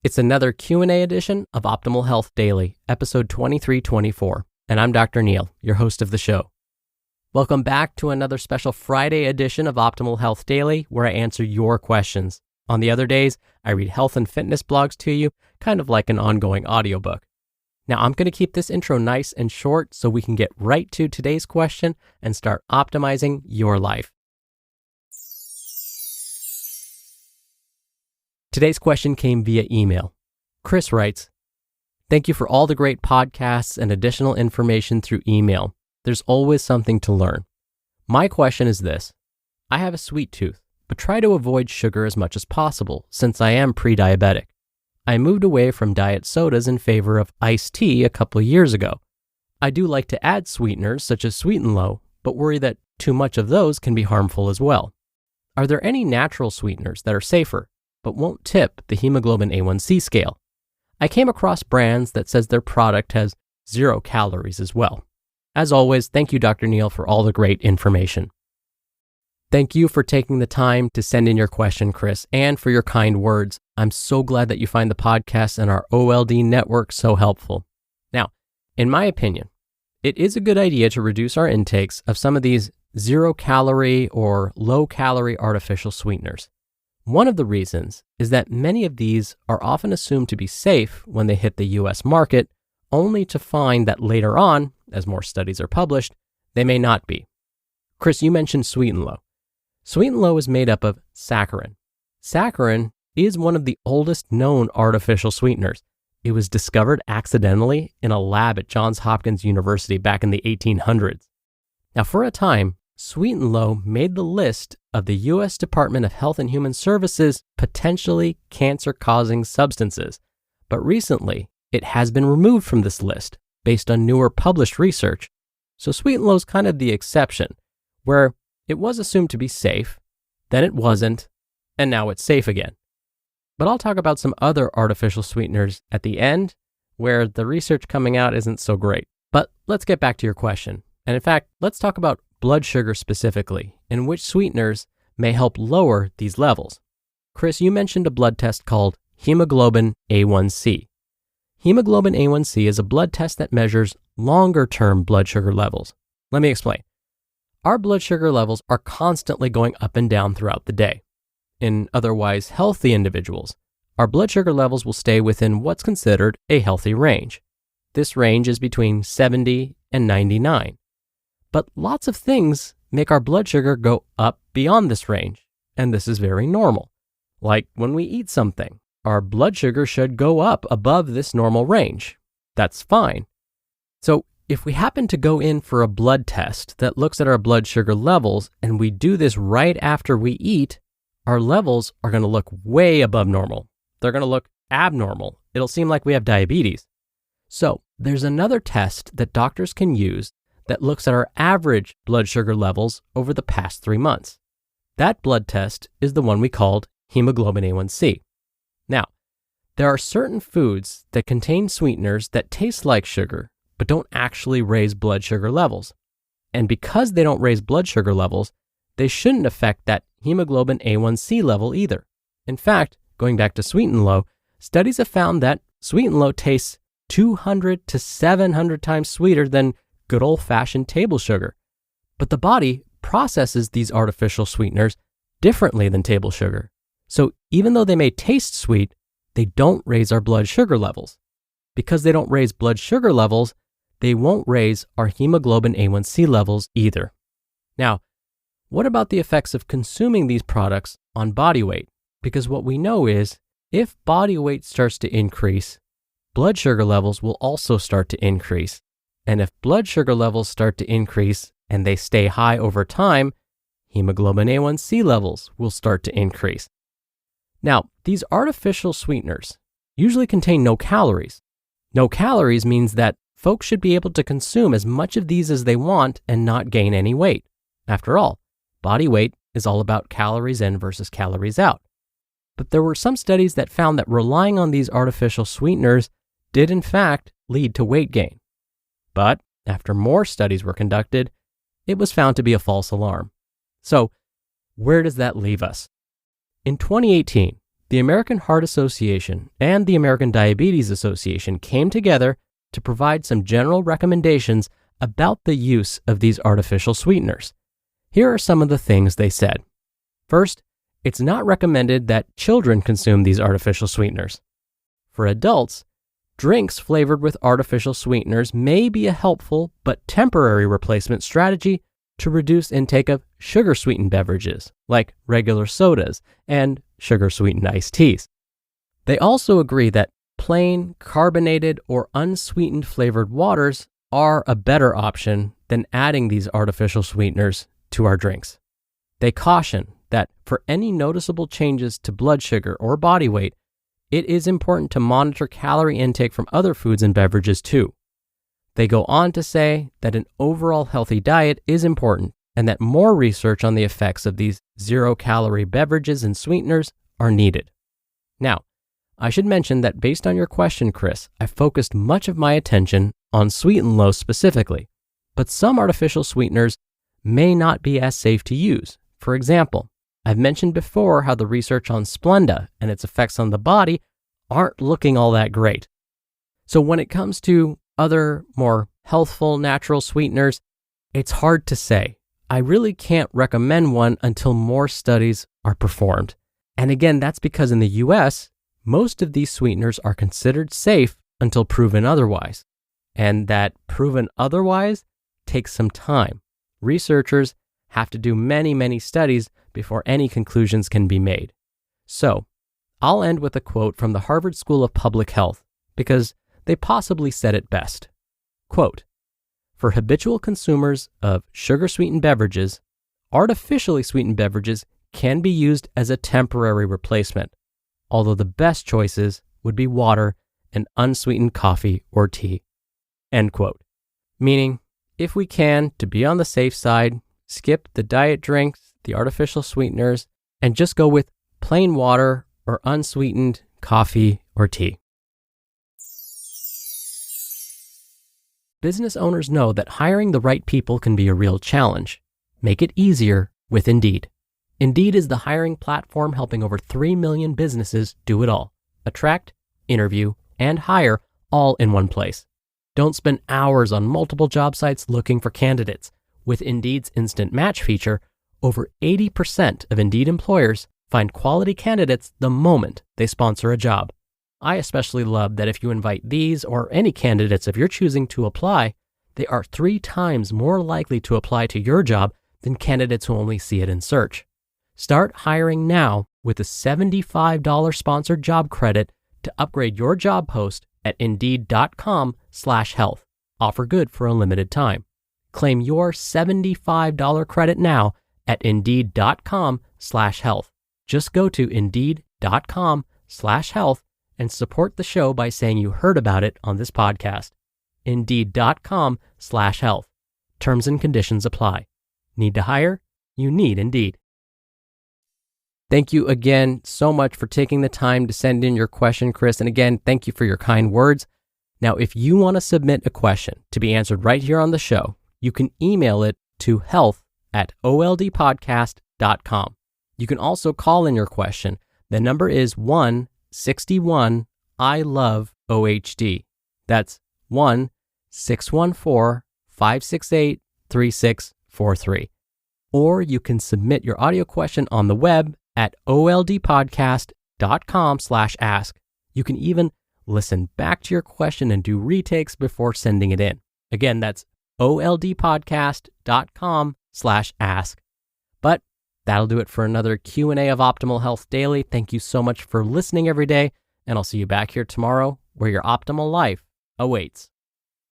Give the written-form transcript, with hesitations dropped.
It's another Q&A edition of Optimal Health Daily, episode 2324, and I'm Dr. Neal, your host of the show. Welcome back to another special Friday edition of Optimal Health Daily, where I answer your questions. On the other days, I read health and fitness blogs to you, kind of like an ongoing audiobook. Now, I'm going to keep this intro nice and short so we can get right to today's question and start optimizing your life. Today's question came via email. Chris writes, "Thank you for all the great podcasts and additional information through email. There's always something to learn. My question is this. I have a sweet tooth, but try to avoid sugar as much as possible since I am pre-diabetic. I moved away from diet sodas in favor of iced tea a couple of years ago. I do like to add sweeteners such as Sweet and Low, but worry that too much of those can be harmful as well. Are there any natural sweeteners that are safer, but won't tip the hemoglobin A1C scale? I came across brands that says their product has 0 calories as well. As always, thank you, Dr. Neal, for all the great information." Thank you for taking the time to send in your question, Chris, and for your kind words. I'm so glad that you find the podcast and our OLD network so helpful. Now, in my opinion, it is a good idea to reduce our intakes of some of these 0-calorie or low-calorie artificial sweeteners. One of the reasons is that many of these are often assumed to be safe when they hit the US market, only to find that later on, as more studies are published, they may not be. Chris, you mentioned Sweet and Low. Sweet and Low is made up of saccharin. Saccharin is one of the oldest known artificial sweeteners. It was discovered accidentally in a lab at Johns Hopkins University back in the 1800s. Now, for a time, Sweet and Low made the list of the U.S. Department of Health and Human Services potentially cancer-causing substances, but recently it has been removed from this list based on newer published research. So Sweet and Low is kind of the exception, where it was assumed to be safe, then it wasn't, and now it's safe again. But I'll talk about some other artificial sweeteners at the end, where the research coming out isn't so great. But let's get back to your question. And in fact, let's talk about blood sugar specifically, and which sweeteners may help lower these levels. Chris, you mentioned a blood test called hemoglobin A1C. Hemoglobin A1C is a blood test that measures longer-term blood sugar levels. Let me explain. Our blood sugar levels are constantly going up and down throughout the day. In otherwise healthy individuals, our blood sugar levels will stay within what's considered a healthy range. This range is between 70 and 99. But lots of things make our blood sugar go up beyond this range, and this is very normal. Like when we eat something, our blood sugar should go up above this normal range. That's fine. So if we happen to go in for a blood test that looks at our blood sugar levels, and we do this right after we eat, our levels are going to look way above normal. They're going to look abnormal. It'll seem like we have diabetes. So there's another test that doctors can use that looks at our average blood sugar levels over the past 3 months. That blood test is the one we called hemoglobin A1C. Now, there are certain foods that contain sweeteners that taste like sugar, but don't actually raise blood sugar levels. And because they don't raise blood sugar levels, they shouldn't affect that hemoglobin A1C level either. In fact, going back to Sweet and Low, studies have found that Sweet and Low tastes 200 to 700 times sweeter than good old-fashioned table sugar. But the body processes these artificial sweeteners differently than table sugar. So even though they may taste sweet, they don't raise our blood sugar levels. Because they don't raise blood sugar levels, they won't raise our hemoglobin A1C levels either. Now, what about the effects of consuming these products on body weight? Because what we know is, if body weight starts to increase, blood sugar levels will also start to increase. And if blood sugar levels start to increase and they stay high over time, hemoglobin A1C levels will start to increase. Now, these artificial sweeteners usually contain no calories. No calories means that folks should be able to consume as much of these as they want and not gain any weight. After all, body weight is all about calories in versus calories out. But there were some studies that found that relying on these artificial sweeteners did in fact lead to weight gain. But after more studies were conducted, it was found to be a false alarm. So where does that leave us? In 2018, the American Heart Association and the American Diabetes Association came together to provide some general recommendations about the use of these artificial sweeteners. Here are some of the things they said. First, it's not recommended that children consume these artificial sweeteners. For adults, drinks flavored with artificial sweeteners may be a helpful but temporary replacement strategy to reduce intake of sugar-sweetened beverages like regular sodas and sugar-sweetened iced teas. They also agree that plain, carbonated, or unsweetened flavored waters are a better option than adding these artificial sweeteners to our drinks. They caution that for any noticeable changes to blood sugar or body weight, it is important to monitor calorie intake from other foods and beverages too. They go on to say that an overall healthy diet is important and that more research on the effects of these zero-calorie beverages and sweeteners are needed. Now, I should mention that based on your question, Chris, I focused much of my attention on Sweet and Low specifically, but some artificial sweeteners may not be as safe to use. For example, I've mentioned before how the research on Splenda and its effects on the body aren't looking all that great. So when it comes to other more healthful natural sweeteners, it's hard to say. I really can't recommend one until more studies are performed. And again, that's because in the US, most of these sweeteners are considered safe until proven otherwise. And that proven otherwise takes some time. Researchers have to do many studies before any conclusions can be made. So, I'll end with a quote from the Harvard School of Public Health because they possibly said it best. Quote, "For habitual consumers of sugar-sweetened beverages, artificially sweetened beverages can be used as a temporary replacement, although the best choices would be water and unsweetened coffee or tea." End quote. Meaning, if we can, to be on the safe side, skip the diet drinks, the artificial sweeteners, and just go with plain water or unsweetened coffee or tea. Business owners know that hiring the right people can be a real challenge. Make it easier with Indeed. Indeed is the hiring platform helping over 3 million businesses do it all. Attract, interview, and hire all in one place. Don't spend hours on multiple job sites looking for candidates. With Indeed's Instant Match feature, over 80% of Indeed employers find quality candidates the moment they sponsor a job. I especially love that if you invite these or any candidates of your choosing to apply, they are 3 times more likely to apply to your job than candidates who only see it in search. Start hiring now with a $75 sponsored job credit to upgrade your job post at Indeed.com/health. Offer good for a limited time. Claim your $75 credit now at Indeed.com/health. Just go to Indeed.com/health and support the show by saying you heard about it on this podcast. Indeed.com/health. Terms and conditions apply. Need to hire? You need Indeed. Thank you again so much for taking the time to send in your question, Chris. And again, thank you for your kind words. Now, if you want to submit a question to be answered right here on the show, you can email it to health@oldpodcast.com. You can also call in your question. The number is 1-61-I-LOVE-OHD. That's 1-614-568-3643. Or you can submit your audio question on the web at oldpodcast.com/ask. You can even listen back to your question and do retakes before sending it in. Again, that's oldpodcast.com/ask. But that'll do it for another Q&A of Optimal Health Daily. Thank you so much for listening every day, and I'll see you back here tomorrow where your optimal life awaits.